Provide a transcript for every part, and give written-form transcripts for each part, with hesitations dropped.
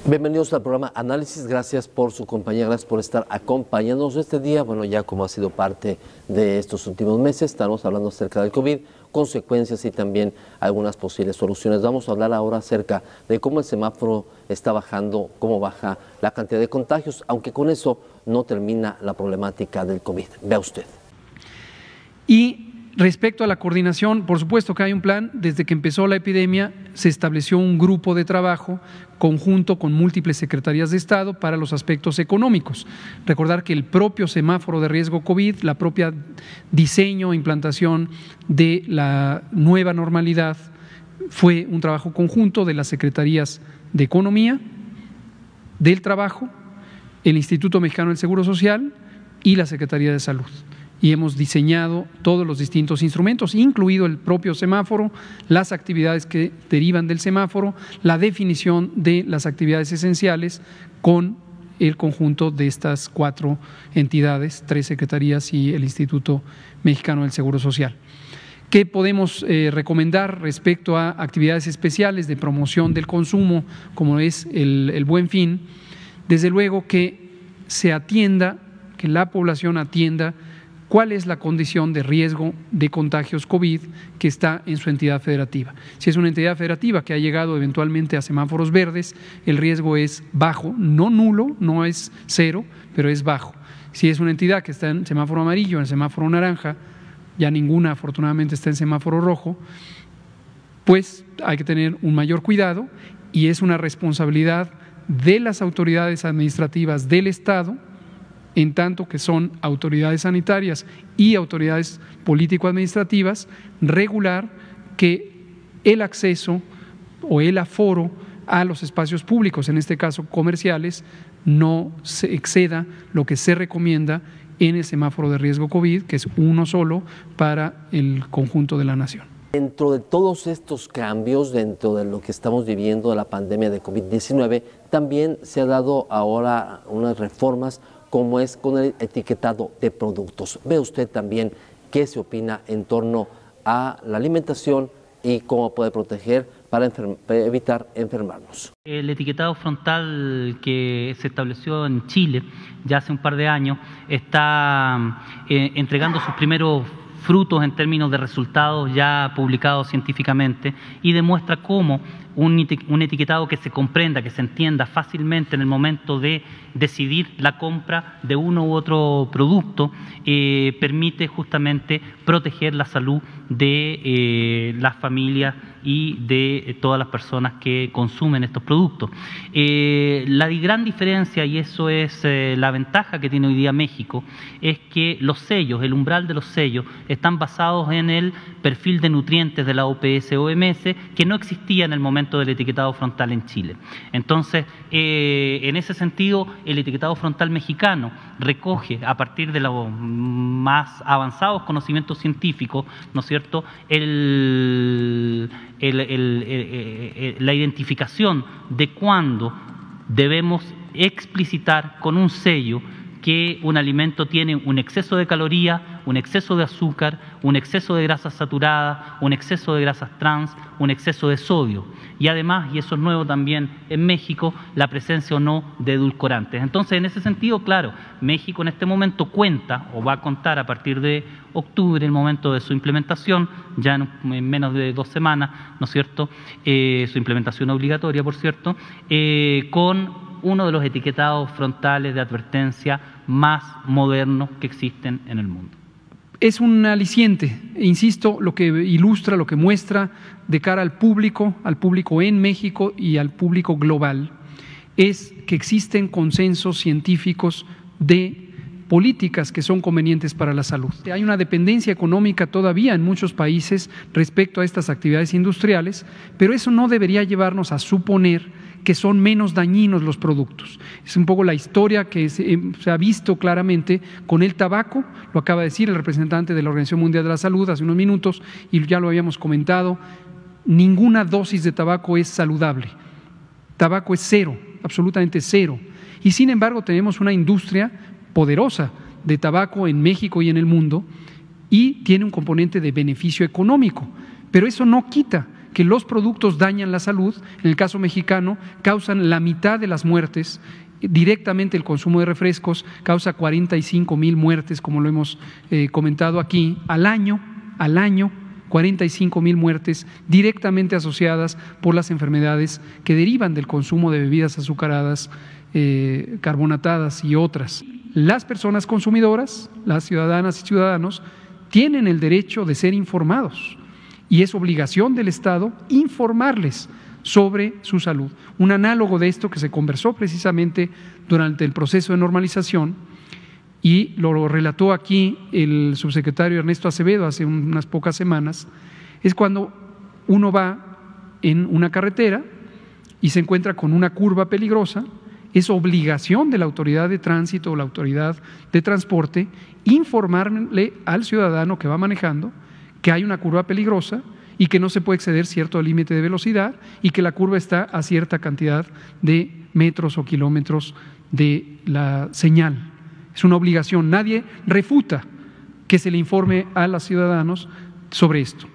Bienvenidos al programa Análisis, gracias por su compañía, gracias por estar acompañándonos este día. Bueno, ya como ha sido parte de estos últimos meses, estamos hablando acerca del COVID, consecuencias y también algunas posibles soluciones. Vamos a hablar ahora acerca de cómo el semáforo está bajando, cómo baja la cantidad de contagios, aunque con eso no termina la problemática del COVID. Vea usted. Y respecto a la coordinación, por supuesto que hay un plan. Desde que empezó la epidemia se estableció un grupo de trabajo conjunto con múltiples secretarías de Estado para los aspectos económicos. Recordar que el propio semáforo de riesgo COVID, la propia diseño e implantación de la nueva normalidad fue un trabajo conjunto de las secretarías de Economía, del Trabajo, el Instituto Mexicano del Seguro Social y la Secretaría de Salud. Y hemos diseñado todos los distintos instrumentos, incluido el propio semáforo, las actividades que derivan del semáforo, la definición de las actividades esenciales con el conjunto de estas 4 entidades, 3 secretarías y el Instituto Mexicano del Seguro Social. ¿Qué podemos recomendar respecto a actividades especiales de promoción del consumo, como es el Buen Fin? Desde luego que se atienda, que la población atienda cuál es la condición de riesgo de contagios COVID que está en su entidad federativa. Si es una entidad federativa que ha llegado eventualmente a semáforos verdes, el riesgo es bajo, no nulo, no es cero, pero es bajo. Si es una entidad que está en semáforo amarillo, en semáforo naranja, ya ninguna afortunadamente está en semáforo rojo, pues hay que tener un mayor cuidado y es una responsabilidad de las autoridades administrativas del Estado, en tanto que son autoridades sanitarias y autoridades político-administrativas, regular que el acceso o el aforo a los espacios públicos, en este caso comerciales, no se exceda lo que se recomienda en el semáforo de riesgo COVID, que es uno solo para el conjunto de la nación. Dentro de todos estos cambios, dentro de lo que estamos viviendo de la pandemia de COVID-19, también se ha dado ahora unas reformas como es con el etiquetado de productos. Ve usted también qué se opina en torno a la alimentación y cómo puede proteger para evitar enfermarnos. El etiquetado frontal que se estableció en Chile ya hace un par de años está entregando sus primeros frutos en términos de resultados ya publicados científicamente y demuestra cómo un etiquetado que se comprenda, que se entienda fácilmente en el momento de decidir la compra de uno u otro producto, permite justamente proteger la salud de las familias y de todas las personas que consumen estos productos. La gran diferencia, y eso es la ventaja que tiene hoy día México, es que los sellos, el umbral de los sellos, están basados en el perfil de nutrientes de la OPS-OMS, que no existía en el momento del etiquetado frontal en Chile. Entonces, en ese sentido, el etiquetado frontal mexicano recoge, a partir de los más avanzados conocimientos científicos, ¿no es cierto?, la identificación de cuándo debemos explicitar con un sello que un alimento tiene un exceso de calorías, un exceso de azúcar, un exceso de grasas saturadas, un exceso de grasas trans, un exceso de sodio. Y además, y eso es nuevo también en México, la presencia o no de edulcorantes. Entonces, en ese sentido, claro, México en este momento cuenta o va a contar a partir de octubre, el momento de su implementación, ya en menos de 2 semanas, ¿no es cierto?, su implementación obligatoria, por cierto, con uno de los etiquetados frontales de advertencia más modernos que existen en el mundo. Es un aliciente, insisto, lo que ilustra, lo que muestra de cara al público en México y al público global, es que existen consensos científicos de políticas que son convenientes para la salud. Hay una dependencia económica todavía en muchos países respecto a estas actividades industriales, pero eso no debería llevarnos a suponer que son menos dañinos los productos. Es un poco la historia que se ha visto claramente con el tabaco, lo acaba de decir el representante de la Organización Mundial de la Salud hace unos minutos y ya lo habíamos comentado, ninguna dosis de tabaco es saludable. Tabaco es cero, absolutamente cero. Y sin embargo tenemos una industria poderosa de tabaco en México y en el mundo y tiene un componente de beneficio económico, pero eso no quita que los productos dañan la salud. En el caso mexicano causan la mitad de las muertes. Directamente el consumo de refrescos causa 45,000 muertes, como lo hemos comentado aquí, al año, 45,000 muertes directamente asociadas por las enfermedades que derivan del consumo de bebidas azucaradas, carbonatadas y otras. Las personas consumidoras, las ciudadanas y ciudadanos, tienen el derecho de ser informados y es obligación del Estado informarles sobre su salud. Un análogo de esto que se conversó precisamente durante el proceso de normalización y lo relató aquí el subsecretario Ernesto Acevedo hace unas pocas semanas, es cuando uno va en una carretera y se encuentra con una curva peligrosa. Es obligación de la autoridad de tránsito o la autoridad de transporte informarle al ciudadano que va manejando que hay una curva peligrosa y que no se puede exceder cierto límite de velocidad y que la curva está a cierta cantidad de metros o kilómetros de la señal. Es una obligación, nadie refuta que se le informe a los ciudadanos sobre esto.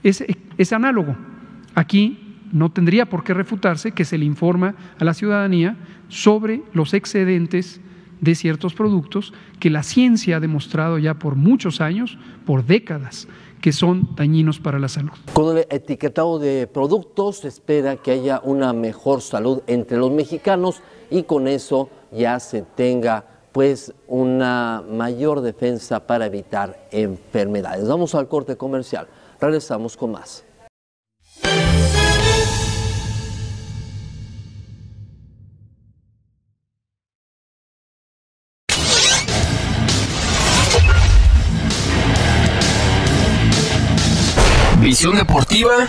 Es análogo. Aquí no tendría por qué refutarse que se le informa a la ciudadanía sobre los excedentes de ciertos productos que la ciencia ha demostrado ya por muchos años, por décadas, que son dañinos para la salud. Con el etiquetado de productos se espera que haya una mejor salud entre los mexicanos y con eso ya se tenga pues una mayor defensa para evitar enfermedades. Vamos al corte comercial, regresamos con más. Visión deportiva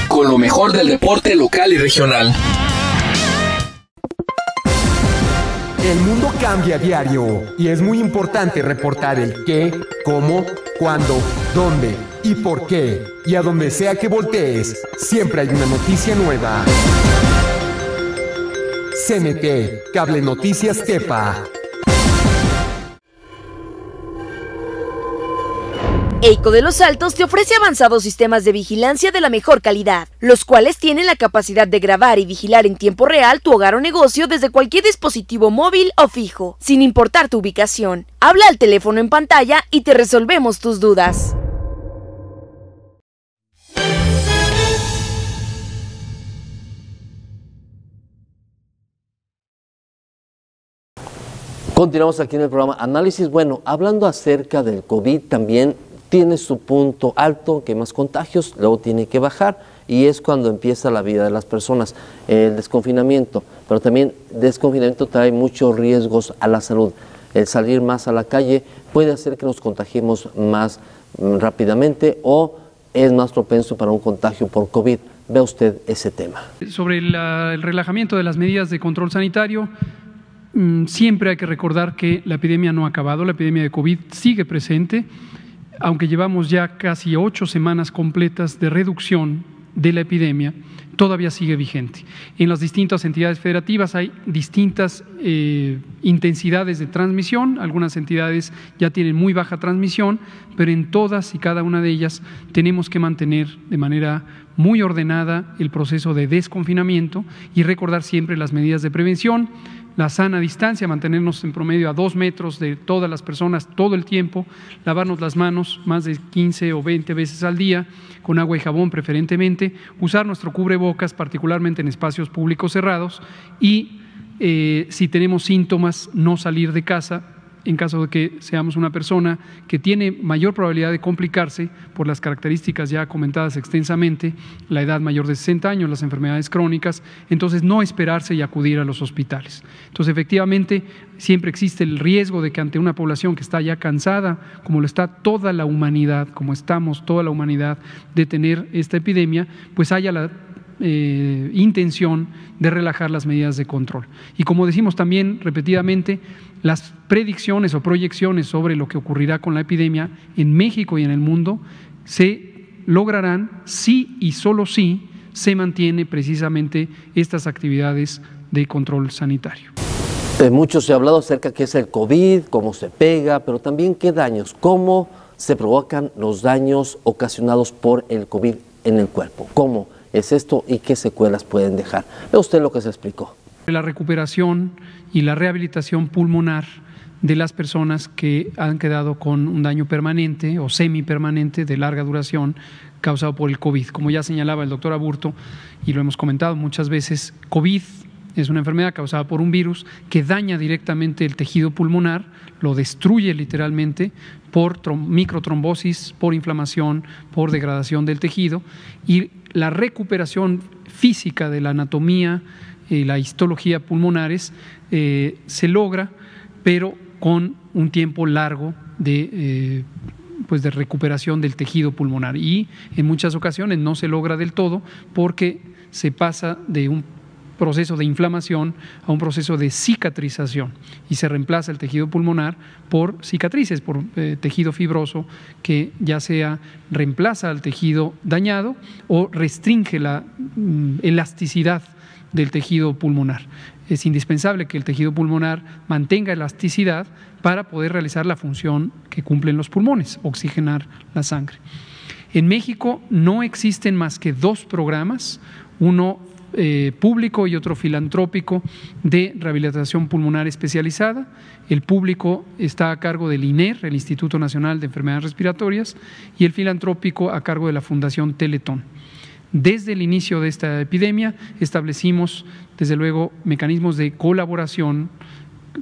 con lo mejor del deporte local y regional. El mundo cambia a diario y es muy importante reportar el qué, cómo, cuándo, dónde y por qué. Y a donde sea que voltees, siempre hay una noticia nueva. CNT, Cable Noticias Tepa. EICO de Los Altos te ofrece avanzados sistemas de vigilancia de la mejor calidad, los cuales tienen la capacidad de grabar y vigilar en tiempo real tu hogar o negocio desde cualquier dispositivo móvil o fijo, sin importar tu ubicación. Habla al teléfono en pantalla y te resolvemos tus dudas. Continuamos aquí en el programa Análisis. Bueno, hablando acerca del COVID también tiene su punto alto, que hay más contagios, luego tiene que bajar y es cuando empieza la vida de las personas, el desconfinamiento, pero también desconfinamiento trae muchos riesgos a la salud. El salir más a la calle puede hacer que nos contagiemos más rápidamente o es más propenso para un contagio por COVID. Ve usted ese tema. Sobre el relajamiento de las medidas de control sanitario, siempre hay que recordar que la epidemia no ha acabado, la epidemia de COVID sigue presente, aunque llevamos ya casi 8 semanas completas de reducción de la epidemia, todavía sigue vigente. En las distintas entidades federativas hay distintas intensidades de transmisión, algunas entidades ya tienen muy baja transmisión, pero en todas y cada una de ellas tenemos que mantener de manera muy ordenada el proceso de desconfinamiento y recordar siempre las medidas de prevención, la sana distancia, mantenernos en promedio a 2 metros de todas las personas todo el tiempo, lavarnos las manos más de 15 o 20 veces al día, con agua y jabón preferentemente, usar nuestro cubrebocas, particularmente en espacios públicos cerrados, y si tenemos síntomas, no salir de casa en caso de que seamos una persona que tiene mayor probabilidad de complicarse por las características ya comentadas extensamente, la edad mayor de 60 años, las enfermedades crónicas, entonces no esperarse y acudir a los hospitales. Entonces, efectivamente, siempre existe el riesgo de que ante una población que está ya cansada, como lo está toda la humanidad, como estamos toda la humanidad de tener esta epidemia, pues haya la intención de relajar las medidas de control. Y como decimos también repetidamente, las predicciones o proyecciones sobre lo que ocurrirá con la epidemia en México y en el mundo se lograrán si y solo si se mantiene precisamente estas actividades de control sanitario. Mucho se ha hablado acerca de qué es el COVID, cómo se pega, pero también qué daños, cómo se provocan los daños ocasionados por el COVID en el cuerpo, cómo es esto y qué secuelas pueden dejar. Ve usted lo que se explicó. La recuperación y la rehabilitación pulmonar de las personas que han quedado con un daño permanente o semipermanente de larga duración causado por el COVID. Como ya señalaba el doctor Aburto y lo hemos comentado muchas veces, COVID es una enfermedad causada por un virus que daña directamente el tejido pulmonar, lo destruye literalmente por microtrombosis, por inflamación, por degradación del tejido, y la recuperación física de la anatomía y la histología pulmonares se logra, pero con un tiempo largo de recuperación del tejido pulmonar, y en muchas ocasiones no se logra del todo porque se pasa de un proceso de inflamación a un proceso de cicatrización y se reemplaza el tejido pulmonar por cicatrices, por tejido fibroso que ya sea reemplaza al tejido dañado o restringe la elasticidad del tejido pulmonar. Es indispensable que el tejido pulmonar mantenga elasticidad para poder realizar la función que cumplen los pulmones, oxigenar la sangre. En México no existen más que 2 programas, uno público y otro filantrópico de rehabilitación pulmonar especializada. El público está a cargo del INER, el Instituto Nacional de Enfermedades Respiratorias, y el filantrópico a cargo de la Fundación Teletón. Desde el inicio de esta epidemia establecimos, desde luego, mecanismos de colaboración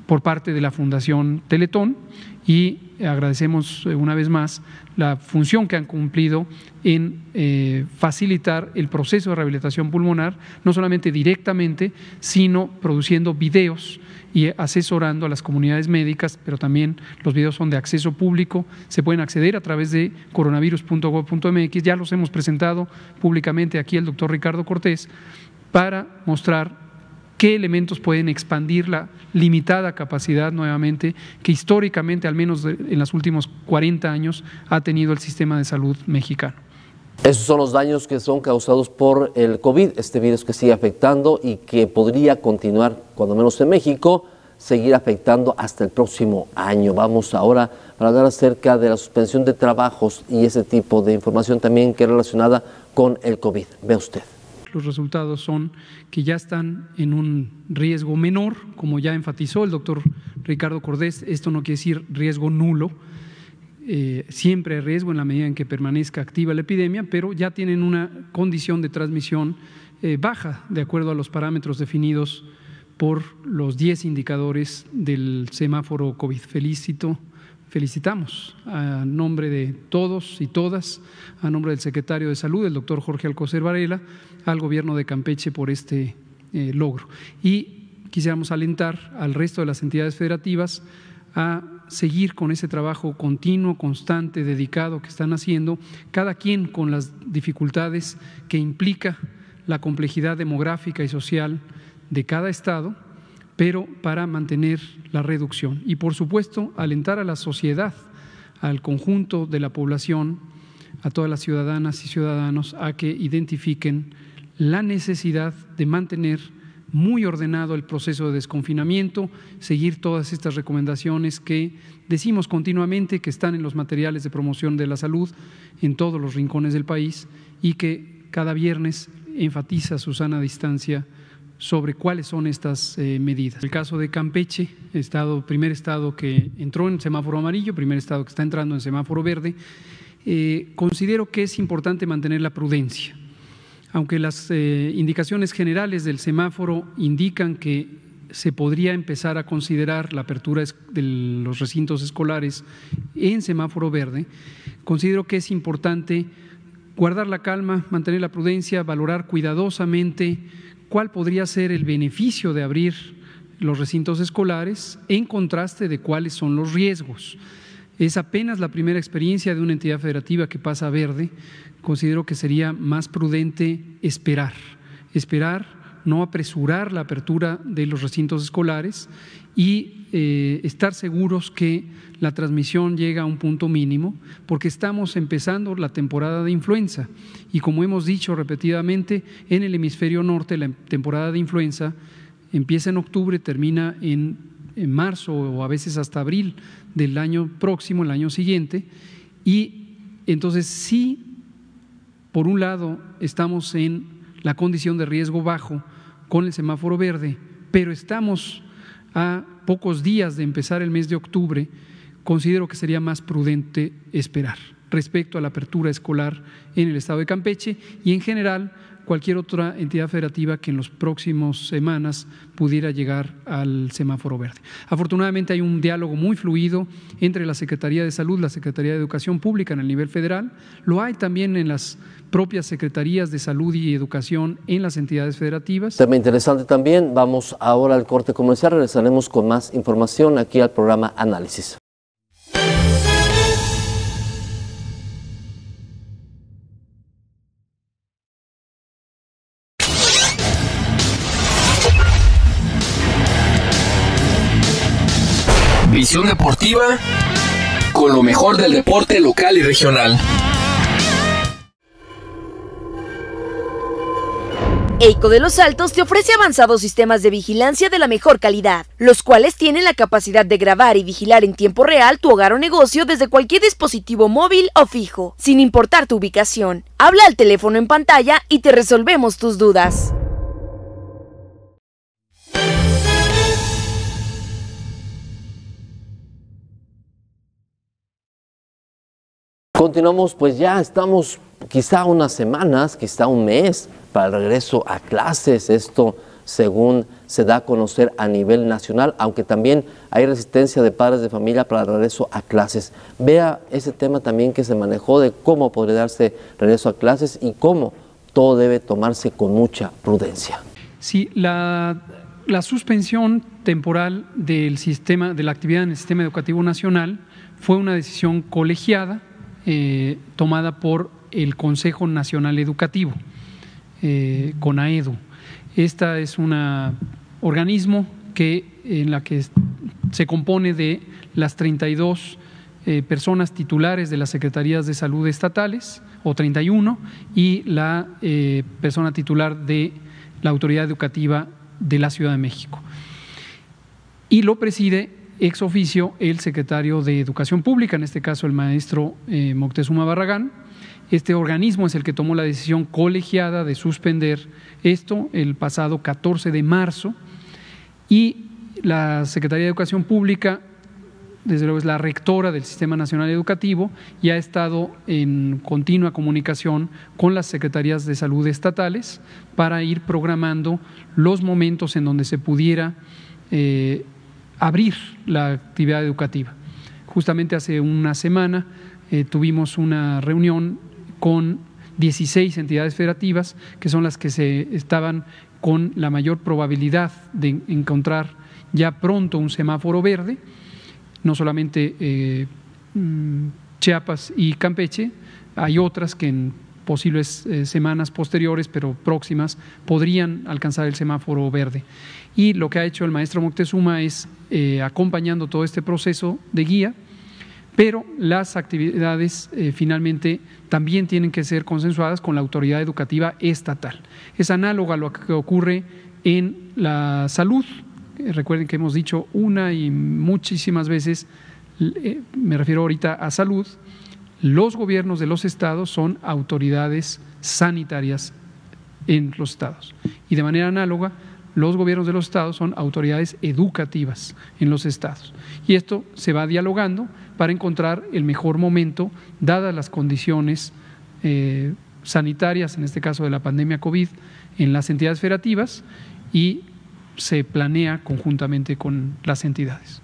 por parte de la Fundación Teletón y agradecemos una vez más la función que han cumplido en facilitar el proceso de rehabilitación pulmonar, no solamente directamente, sino produciendo videos y asesorando a las comunidades médicas, pero también los videos son de acceso público, se pueden acceder a través de coronavirus.gov.mx, ya los hemos presentado públicamente aquí el doctor Ricardo Cortés, para mostrar qué elementos pueden expandir la limitada capacidad nuevamente que históricamente, al menos en los últimos 40 años, ha tenido el sistema de salud mexicano. Esos son los daños que son causados por el COVID, este virus que sigue afectando y que podría continuar, cuando menos en México, seguir afectando hasta el próximo año. Vamos ahora para hablar acerca de la suspensión de trabajos y ese tipo de información también que es relacionada con el COVID. Ve usted. Los resultados son que ya están en un riesgo menor, como ya enfatizó el doctor Ricardo Cortés. Esto no quiere decir riesgo nulo, siempre hay riesgo en la medida en que permanezca activa la epidemia, pero ya tienen una condición de transmisión baja, de acuerdo a los parámetros definidos por los 10 indicadores del semáforo COVID. Felicitamos a nombre de todos y todas, a nombre del secretario de Salud, el doctor Jorge Alcocer Varela, al gobierno de Campeche por este logro. Y quisiéramos alentar al resto de las entidades federativas a seguir con ese trabajo continuo, constante, dedicado que están haciendo, cada quien con las dificultades que implica la complejidad demográfica y social de cada estado, pero para mantener la reducción. Y por supuesto, alentar a la sociedad, al conjunto de la población, a todas las ciudadanas y ciudadanos, a que identifiquen la necesidad de mantener muy ordenado el proceso de desconfinamiento, seguir todas estas recomendaciones que decimos continuamente que están en los materiales de promoción de la salud en todos los rincones del país y que cada viernes enfatiza Susana Distancia sobre cuáles son estas medidas. El caso de Campeche, primer estado que entró en semáforo amarillo, primer estado que está entrando en semáforo verde, considero que es importante mantener la prudencia. Aunque las indicaciones generales del semáforo indican que se podría empezar a considerar la apertura de los recintos escolares en semáforo verde, considero que es importante guardar la calma, mantener la prudencia, valorar cuidadosamente cuál podría ser el beneficio de abrir los recintos escolares en contraste de cuáles son los riesgos. Es apenas la primera experiencia de una entidad federativa que pasa a verde. Considero que sería más prudente esperar, no apresurar la apertura de los recintos escolares y estar seguros que la transmisión llega a un punto mínimo, porque estamos empezando la temporada de influenza y, como hemos dicho repetidamente, en el hemisferio norte la temporada de influenza empieza en octubre, termina en marzo o a veces hasta abril del año próximo, el año siguiente, y entonces sí, por un lado estamos en la condición de riesgo bajo con el semáforo verde, pero estamos a pocos días de empezar el mes de octubre. Considero que sería más prudente esperar respecto a la apertura escolar en el estado de Campeche y en general cualquier otra entidad federativa que en las próximas semanas pudiera llegar al semáforo verde. Afortunadamente hay un diálogo muy fluido entre la Secretaría de Salud, la Secretaría de Educación Pública en el nivel federal, lo hay también en las propias Secretarías de Salud y Educación en las entidades federativas. Tema interesante también. Vamos ahora al corte comercial, regresaremos con más información aquí al programa Análisis. Visión deportiva con lo mejor del deporte local y regional. EICO de Los Altos te ofrece avanzados sistemas de vigilancia de la mejor calidad, los cuales tienen la capacidad de grabar y vigilar en tiempo real tu hogar o negocio desde cualquier dispositivo móvil o fijo, sin importar tu ubicación. Habla al teléfono en pantalla y te resolvemos tus dudas. Continuamos, pues ya estamos quizá unas semanas, quizá un mes para el regreso a clases. Esto según se da a conocer a nivel nacional, aunque también hay resistencia de padres de familia para el regreso a clases. Vea ese tema también que se manejó de cómo podría darse regreso a clases y cómo todo debe tomarse con mucha prudencia. Sí, la suspensión temporal del sistema, de la actividad en el sistema educativo nacional fue una decisión colegiada tomada por el Consejo Nacional Educativo, CONAEDU. Esta es un organismo en la que se compone de las 32 personas titulares de las Secretarías de Salud estatales, o 31, y la persona titular de la Autoridad Educativa de la Ciudad de México. Y lo preside ex oficio el secretario de Educación Pública, en este caso el maestro Moctezuma Barragán. Este organismo es el que tomó la decisión colegiada de suspender esto el pasado 14 de marzo y la Secretaría de Educación Pública, desde luego es la rectora del Sistema Nacional Educativo y ha estado en continua comunicación con las Secretarías de Salud estatales para ir programando los momentos en donde se pudiera abrir la actividad educativa. Justamente hace una semana tuvimos una reunión con 16 entidades federativas, que son las que se estaban con la mayor probabilidad de encontrar ya pronto un semáforo verde, no solamente Chiapas y Campeche, hay otras que en posibles semanas posteriores, pero próximas, podrían alcanzar el semáforo verde. Y lo que ha hecho el maestro Moctezuma es acompañando todo este proceso de guía, pero las actividades finalmente también tienen que ser consensuadas con la autoridad educativa estatal. Es análogo a lo que ocurre en la salud. Recuerden que hemos dicho una y muchísimas veces, me refiero ahorita a salud, los gobiernos de los estados son autoridades sanitarias en los estados y de manera análoga los gobiernos de los estados son autoridades educativas en los estados y esto se va dialogando para encontrar el mejor momento dadas las condiciones sanitarias, en este caso de la pandemia COVID, en las entidades federativas y se planea conjuntamente con las entidades.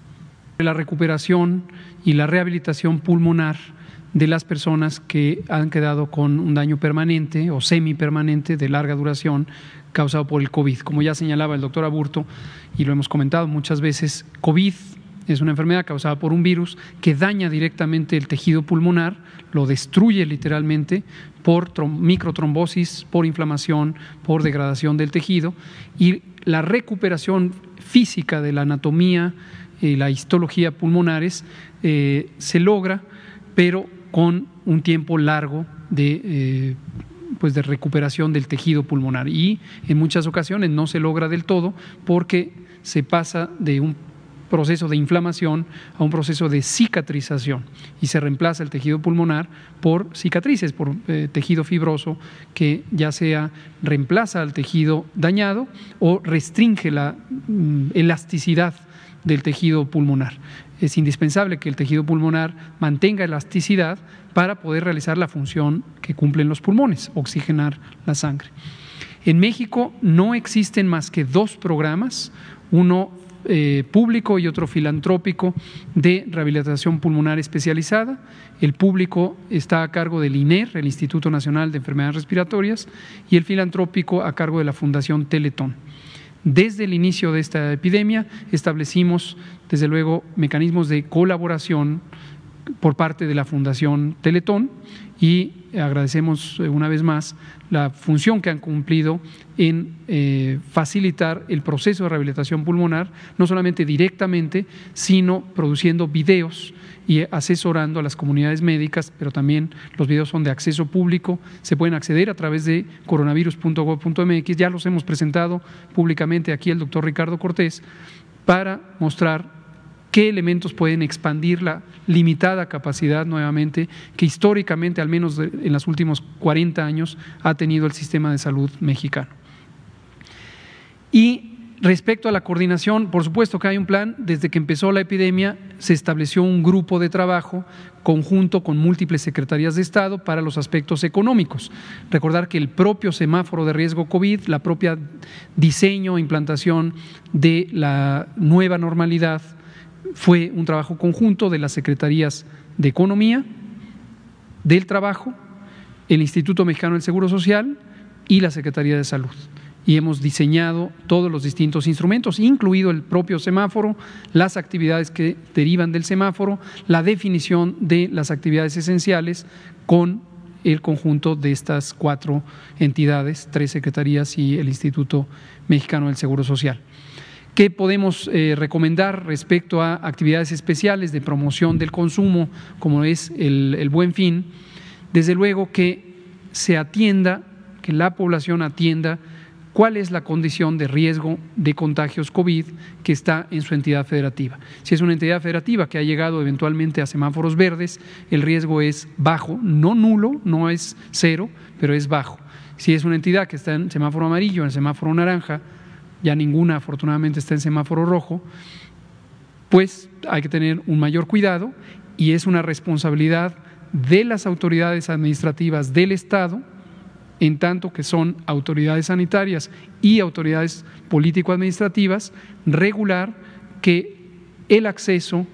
La recuperación y la rehabilitación pulmonar de las personas que han quedado con un daño permanente o semipermanente de larga duración causado por el COVID. Como ya señalaba el doctor Aburto, y lo hemos comentado muchas veces, COVID es una enfermedad causada por un virus que daña directamente el tejido pulmonar, lo destruye literalmente por microtrombosis, por inflamación, por degradación del tejido, y la recuperación física de la anatomía y la histología pulmonares se logra, pero con un tiempo largo de recuperación del tejido pulmonar, y en muchas ocasiones no se logra del todo porque se pasa de un proceso de inflamación a un proceso de cicatrización y se reemplaza el tejido pulmonar por cicatrices, por tejido fibroso que ya sea reemplaza al tejido dañado o restringe la elasticidad del tejido pulmonar. Es indispensable que el tejido pulmonar mantenga elasticidad para poder realizar la función que cumplen los pulmones, oxigenar la sangre. En México no existen más que 2 programas, uno público y otro filantrópico de rehabilitación pulmonar especializada. El público está a cargo del INER, el Instituto Nacional de Enfermedades Respiratorias, y el filantrópico a cargo de la Fundación Teletón. Desde el inicio de esta epidemia establecimos, desde luego, mecanismos de colaboración por parte de la Fundación Teletón y agradecemos una vez más la función que han cumplido en facilitar el proceso de rehabilitación pulmonar, no solamente directamente, sino produciendo videos y asesorando a las comunidades médicas, pero también los videos son de acceso público, se pueden acceder a través de coronavirus.gov.mx, ya los hemos presentado públicamente aquí el doctor Ricardo Cortés, para mostrar qué elementos pueden expandir la limitada capacidad nuevamente que históricamente, al menos en los últimos 40 años, ha tenido el sistema de salud mexicano. Y respecto a la coordinación, por supuesto que hay un plan. Desde que empezó la epidemia se estableció un grupo de trabajo conjunto con múltiples secretarías de Estado para los aspectos económicos. Recordar que el propio semáforo de riesgo COVID, la propia diseño e implantación de la nueva normalidad fue un trabajo conjunto de las Secretarías de Economía, del Trabajo, el Instituto Mexicano del Seguro Social y la Secretaría de Salud. Y hemos diseñado todos los distintos instrumentos, incluido el propio semáforo, las actividades que derivan del semáforo, la definición de las actividades esenciales con el conjunto de estas 4 entidades, 3 secretarías y el Instituto Mexicano del Seguro Social. ¿Qué podemos recomendar respecto a actividades especiales de promoción del consumo, como es el Buen Fin? Desde luego que se atienda, que la población atienda cuál es la condición de riesgo de contagios COVID que está en su entidad federativa. Si es una entidad federativa que ha llegado eventualmente a semáforos verdes, el riesgo es bajo, no nulo, no es 0, pero es bajo. Si es una entidad que está en semáforo amarillo, en semáforo naranja, ya ninguna afortunadamente está en semáforo rojo, pues hay que tener un mayor cuidado y es una responsabilidad de las autoridades administrativas del Estado, en tanto que son autoridades sanitarias y autoridades político-administrativas, regular que el acceso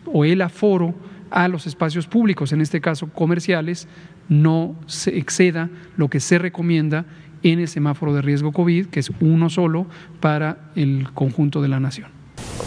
o el aforo a los espacios públicos, en este caso comerciales, no se exceda lo que se recomienda en el semáforo de riesgo COVID, que es uno solo para el conjunto de la nación.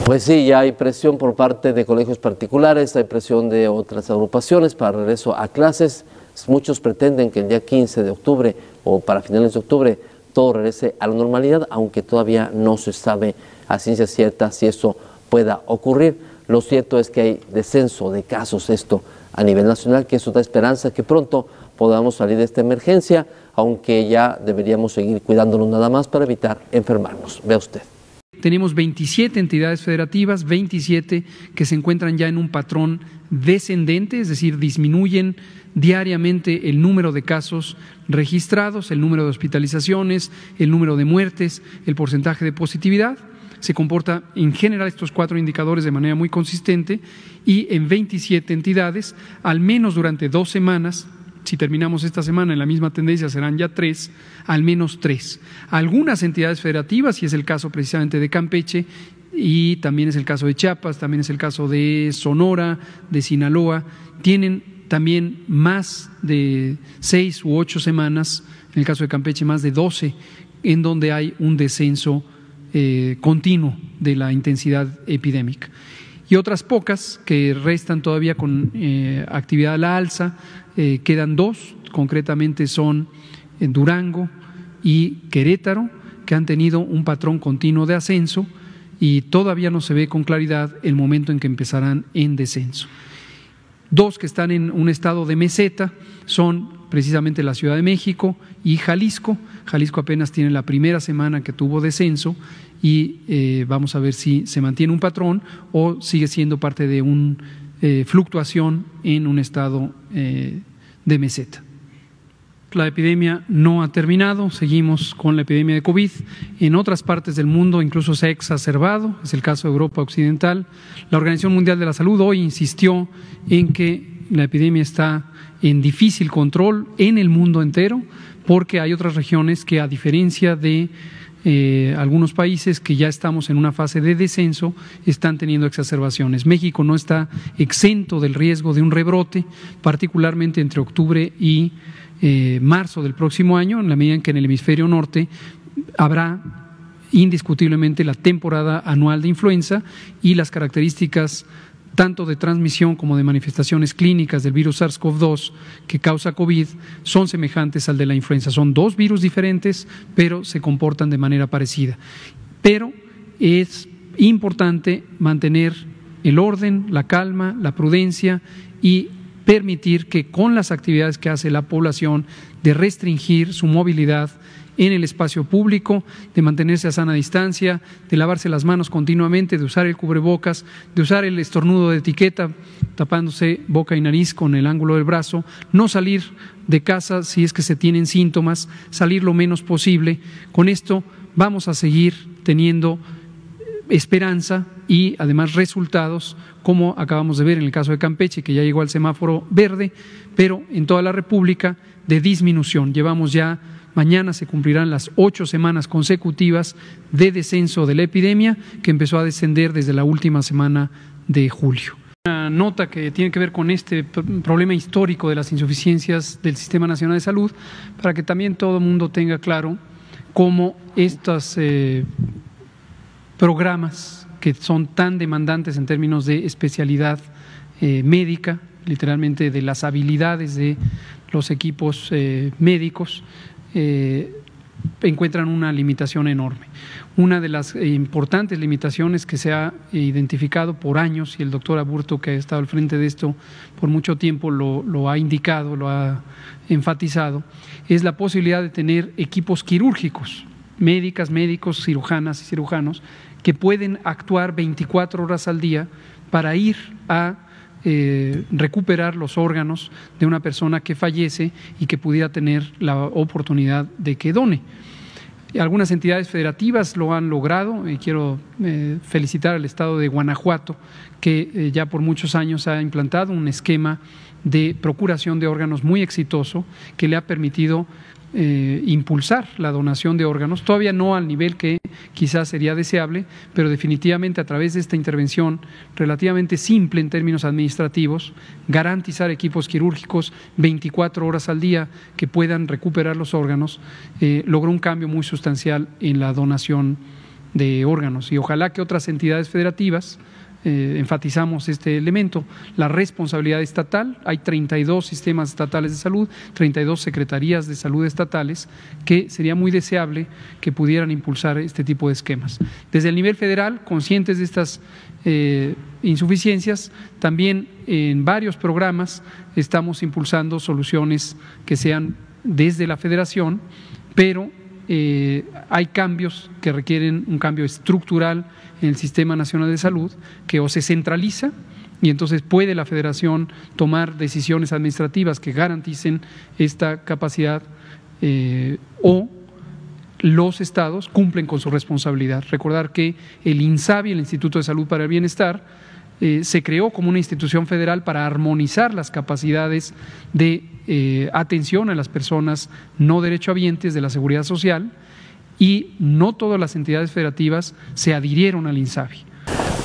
Pues sí, ya hay presión por parte de colegios particulares, hay presión de otras agrupaciones para regreso a clases. Muchos pretenden que el día 15 de octubre o para finales de octubre todo regrese a la normalidad, aunque todavía no se sabe a ciencia cierta si eso pueda ocurrir. Lo cierto es que hay descenso de casos esto a nivel nacional, que eso da esperanza que pronto podamos salir de esta emergencia, aunque ya deberíamos seguir cuidándonos nada más para evitar enfermarnos. Vea usted. Tenemos 27 entidades federativas, 27 que se encuentran ya en un patrón descendente, es decir, disminuyen diariamente el número de casos registrados, el número de hospitalizaciones, el número de muertes, el porcentaje de positividad. Se comporta en general estos 4 indicadores de manera muy consistente y en 27 entidades, al menos durante 2 semanas, si terminamos esta semana en la misma tendencia, serán ya 3, al menos 3. Algunas entidades federativas, y es el caso precisamente de Campeche, y también es el caso de Chiapas, también es el caso de Sonora, de Sinaloa, tienen también más de 6 u 8 semanas, en el caso de Campeche más de 12, en donde hay un descenso continuo de la intensidad epidémica. Y otras pocas que restan todavía con actividad a la alza, quedan 2, concretamente son en Durango y Querétaro, que han tenido un patrón continuo de ascenso y todavía no se ve con claridad el momento en que empezarán en descenso. 2 que están en un estado de meseta son precisamente la Ciudad de México y Jalisco. Jalisco apenas tiene la primera semana que tuvo descenso y vamos a ver si se mantiene un patrón o sigue siendo parte de una fluctuación en un estado de meseta. La epidemia no ha terminado, seguimos con la epidemia de COVID. En otras partes del mundo incluso se ha exacerbado, es el caso de Europa Occidental. La Organización Mundial de la Salud hoy insistió en que la epidemia está en difícil control en el mundo entero, porque hay otras regiones que, a diferencia de algunos países que ya estamos en una fase de descenso, están teniendo exacerbaciones. México no está exento del riesgo de un rebrote, particularmente entre octubre y marzo del próximo año, en la medida en que en el hemisferio norte habrá indiscutiblemente la temporada anual de influenza y las características tanto de transmisión como de manifestaciones clínicas del virus SARS-CoV-2 que causa COVID son semejantes al de la influenza. Son 2 virus diferentes, pero se comportan de manera parecida. Pero es importante mantener el orden, la calma, la prudencia y permitir que con las actividades que hace la población de restringir su movilidad en el espacio público, de mantenerse a sana distancia, de lavarse las manos continuamente, de usar el cubrebocas, de usar el estornudo de etiqueta, tapándose boca y nariz con el ángulo del brazo, no salir de casa si es que se tienen síntomas, salir lo menos posible. Con esto vamos a seguir teniendo esperanza y además resultados, como acabamos de ver en el caso de Campeche, que ya llegó al semáforo verde, pero en toda la República de disminución. Llevamos ya, mañana se cumplirán las 8 semanas consecutivas de descenso de la epidemia, que empezó a descender desde la última semana de julio. Una nota que tiene que ver con este problema histórico de las insuficiencias del Sistema Nacional de Salud, para que también todo el mundo tenga claro cómo estos programas que son tan demandantes en términos de especialidad médica, literalmente de las habilidades de los equipos médicos, encuentran una limitación enorme. Una de las importantes limitaciones que se ha identificado por años, y el doctor Aburto, que ha estado al frente de esto por mucho tiempo, lo ha indicado, lo ha enfatizado, es la posibilidad de tener equipos quirúrgicos, médicos, cirujanas y cirujanos, que pueden actuar 24 horas al día para ir a recuperar los órganos de una persona que fallece y que pudiera tener la oportunidad de que done. Algunas entidades federativas lo han logrado y quiero felicitar al estado de Guanajuato, que ya por muchos años ha implantado un esquema de procuración de órganos muy exitoso que le ha permitido impulsar la donación de órganos, todavía no al nivel que quizás sería deseable, pero definitivamente a través de esta intervención relativamente simple en términos administrativos, garantizar equipos quirúrgicos 24 horas al día que puedan recuperar los órganos, logró un cambio muy sustancial en la donación de órganos y ojalá que otras entidades federativas enfatizamos este elemento, la responsabilidad estatal. Hay 32 sistemas estatales de salud, 32 secretarías de salud estatales que sería muy deseable que pudieran impulsar este tipo de esquemas. Desde el nivel federal, conscientes de estas insuficiencias, también en varios programas estamos impulsando soluciones que sean desde la federación, pero hay cambios que requieren un cambio estructural en el Sistema Nacional de Salud, que o se centraliza y entonces puede la federación tomar decisiones administrativas que garanticen esta capacidad o los estados cumplen con su responsabilidad. Recordar que el INSABI, el Instituto de Salud para el Bienestar, se creó como una institución federal para armonizar las capacidades de atención a las personas no derechohabientes de la Seguridad Social, y no todas las entidades federativas se adhirieron al INSABI.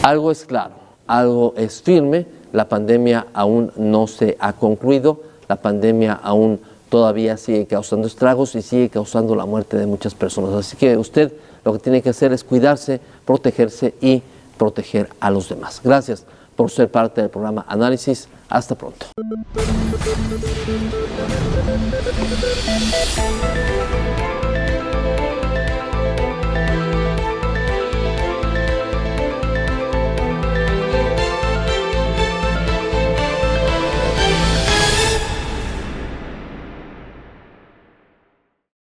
Algo es claro, algo es firme, la pandemia aún no se ha concluido, la pandemia aún todavía sigue causando estragos y sigue causando la muerte de muchas personas. Así que usted lo que tiene que hacer es cuidarse, protegerse y proteger a los demás. Gracias por ser parte del programa Análisis. Hasta pronto.